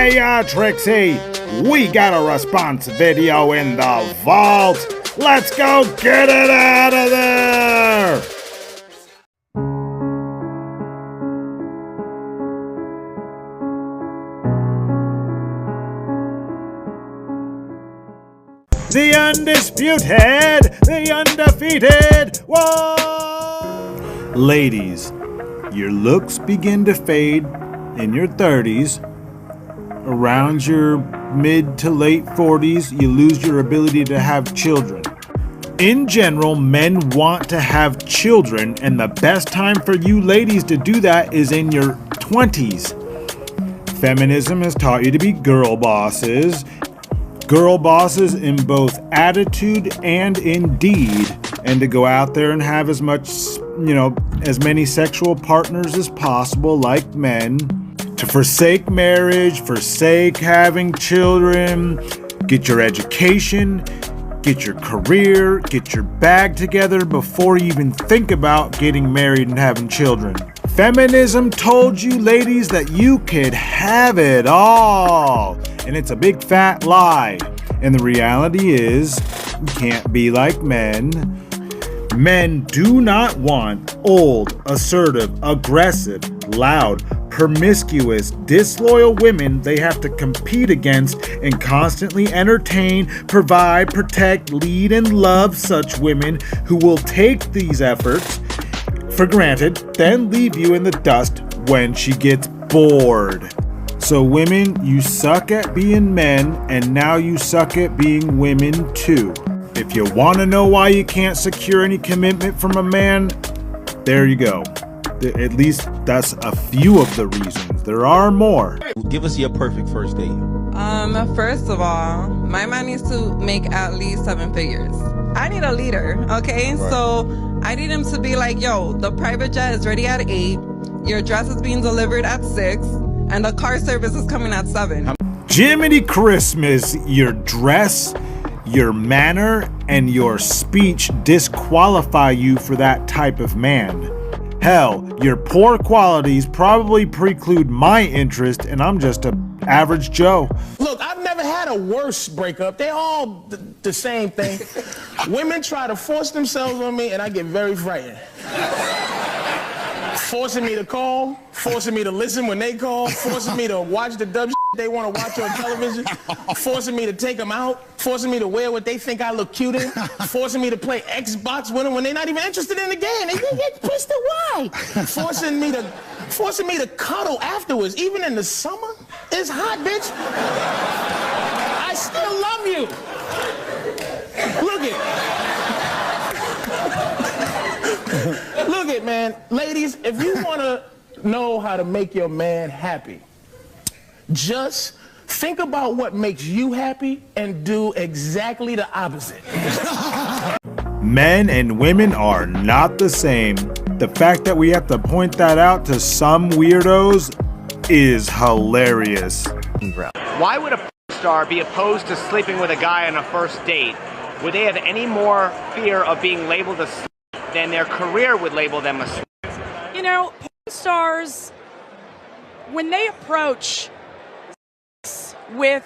Hey, Trixie, we got a response video in the vault. Let's go get it out of there! The undisputed, the undefeated, whoa! Ladies, your looks begin to fade in your 30s. Around your mid to late 40s, you lose your ability to have children. In general, men want to have children, and the best time for you ladies to do that is in your 20s. Feminism has taught you to be girl bosses in both attitude and in deed, and to go out there and have as many sexual partners as possible like men, to forsake marriage, forsake having children, get your education, get your career, get your bag together before you even think about getting married and having children. Feminism told you ladies that you could have it all, and it's a big fat lie. And the reality is, you can't be like men. Men do not want old, assertive, aggressive, loud, promiscuous, disloyal women they have to compete against and constantly entertain, provide, protect, lead, and love such women who will take these efforts for granted, then leave you in the dust when she gets bored. So women, you suck at being men, and now you suck at being women too. If you want to know why you can't secure any commitment from a man, there you go. At least that's a few of the reasons. There are more. Give us your perfect first date. First of all, my man needs to make at least 7 figures. I need a leader, okay? Right. So I need him to be like, yo, the private jet is ready at 8, your dress is being delivered at 6, and the car service is coming at 7. Jiminy Christmas, your dress, your manner, and your speech disqualify you for that type of man. Hell, your poor qualities probably preclude my interest, and I'm just an average Joe. Look, I've never had a worse breakup. They all the same thing. Women try to force themselves on me, and I get very frightened. Forcing me to call, forcing me to listen when they call, forcing me to watch the dumb shit they want to watch on television, forcing me to take them out, forcing me to wear what they think I look cute in, forcing me to play Xbox with them when they're not even interested in the game. They get twisted why? Forcing me to cuddle afterwards, even in the summer. It's hot, bitch. I still love you. Look it, man. Ladies, if you want to know how to make your man happy, just think about what makes you happy and do exactly the opposite. Men and women are not the same. The fact that we have to point that out to some weirdos is hilarious. Why would a star be opposed to sleeping with a guy on a first date? Would they have any more fear of being labeled a slut than their career would label them a slut? You know, porn stars, when they approach with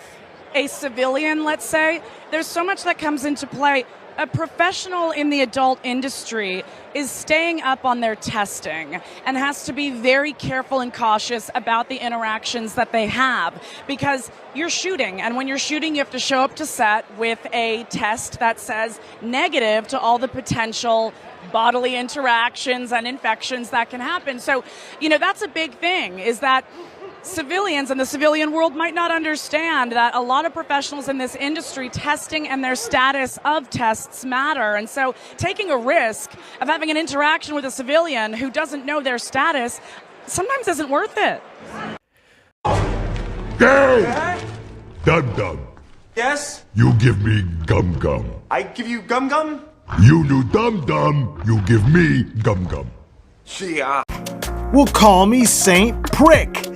a civilian, let's say, there's so much that comes into play. A professional in the adult industry is staying up on their testing and has to be very careful and cautious about the interactions that they have, because you're shooting, and when you're shooting you have to show up to set with a test that says negative to all the potential bodily interactions and infections that can happen. So, you know, that's a big thing, is that civilians in the civilian world might not understand that a lot of professionals in this industry, testing and their status of tests matter. And so taking a risk of having an interaction with a civilian who doesn't know their status sometimes isn't worth it. Go! Dum-dum. Yes? You give me gum-gum. I give you gum-gum? You do dum-dum, you give me gum-gum. Well, call me Saint Prick.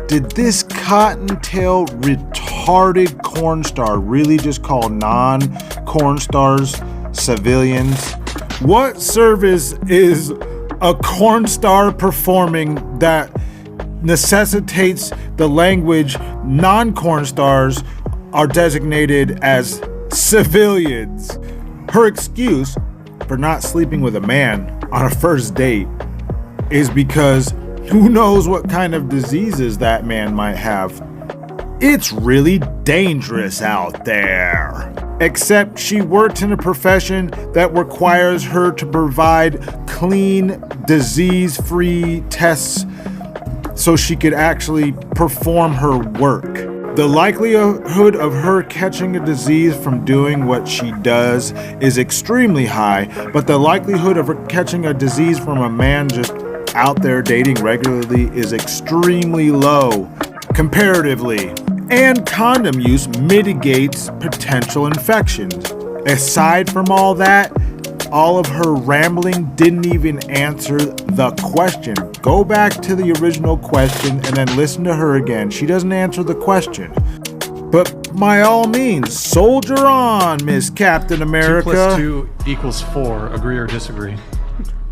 Did this cottontail retarded corn star really just call non-corn stars civilians? What service is a corn star performing that necessitates the language non-corn stars are designated as civilians. Her excuse for not sleeping with a man on a first date is because who knows what kind of diseases that man might have. It's really dangerous out there. Except she works in a profession that requires her to provide clean, disease-free tests so she could actually perform her work. The likelihood of her catching a disease from doing what she does is extremely high, but the likelihood of her catching a disease from a man just out there dating regularly is extremely low, comparatively. And condom use mitigates potential infections. Aside from all that, all of her rambling didn't even answer the question. Go back to the original question and then listen to her again. She doesn't answer the question. But by all means, soldier on, Miss Captain America. 2 + 2 = 4. Agree or disagree?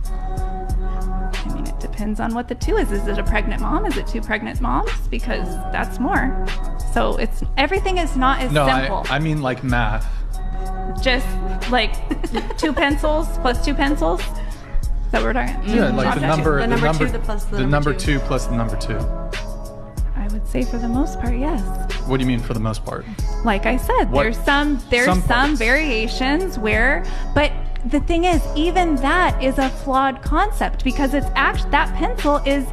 I mean, it depends on what the 2 is. Is it a pregnant mom? Is it 2 pregnant moms? Because that's more. So everything is not as simple. I mean like math. Just like 2 pencils plus 2 pencils? Is that what we're talking about? Yeah, like the number 2 plus the number 2 plus the number 2. I would say for the most part, yes. What do you mean for the most part? Like I said, there's some variations where, but the thing is, even that is a flawed concept because it's actually, that pencil is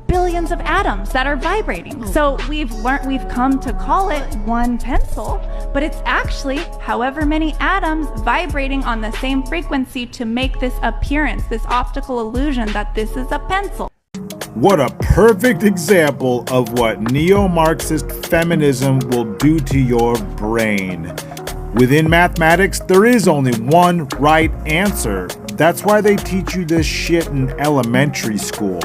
billions of atoms that are vibrating. So we've come to call it one pencil, but it's actually however many atoms vibrating on the same frequency to make this appearance, this optical illusion that this is a pencil. What a perfect example of what neo-Marxist feminism will do to your brain. Within mathematics, there is only one right answer. That's why they teach you this shit in elementary school.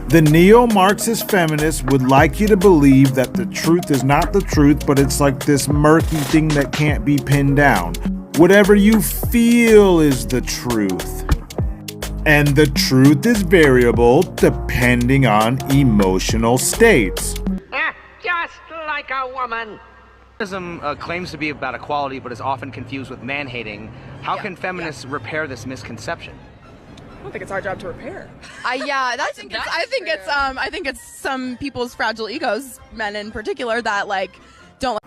The neo-Marxist feminists would like you to believe that the truth is not the truth, but it's like this murky thing that can't be pinned down. Whatever you feel is the truth. And the truth is variable depending on emotional states. Just like a woman. Feminism claims to be about equality, but is often confused with man-hating. How can feminists repair this misconception? I don't think it's our job to repair. I think it's some people's fragile egos, men in particular, that don't.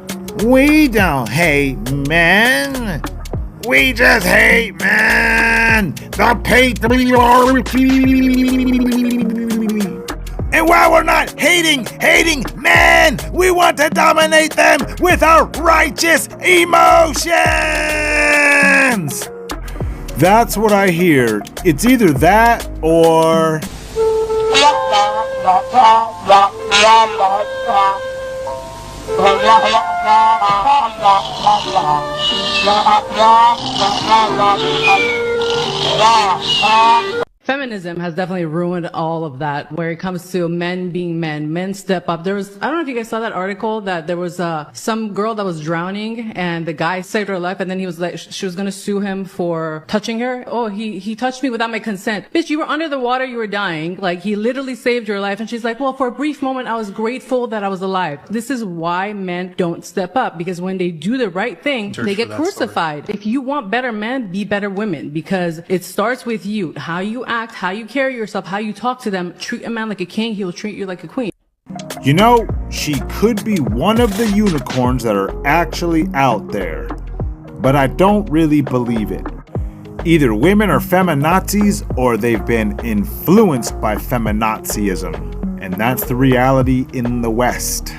We don't hate men. We just hate men. The patriarchy. And while we're not hating men, we want to dominate them with our righteous emotions. That's what I hear. It's either that or... Feminism has definitely ruined all of that where it comes to men being men. Men step up. I don't know if you guys saw that article that there was some girl that was drowning and the guy saved her life and then he was like, she was going to sue him for touching her. Oh, he touched me without my consent. Bitch, you were under the water, you were dying. Like, he literally saved your life. And she's like, well, for a brief moment, I was grateful that I was alive. This is why men don't step up, because when they do the right thing, they get crucified. If you want better men, be better women, because it starts with you. How you act, how you carry yourself, how you talk to them. Treat a man like a king, he'll treat you like a queen. You know, she could be one of the unicorns that are actually out there, but I don't really believe it. Either women are feminazis or they've been influenced by feminazism, and that's the reality in the West.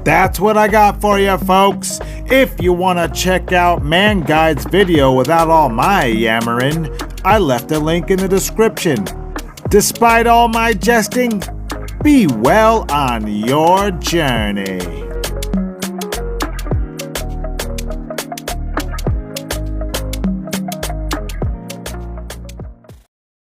That's what I got for you, folks. If you want to check out Man Guide's video without all my yammering, I left a link in the description. Despite all my jesting, be well on your journey.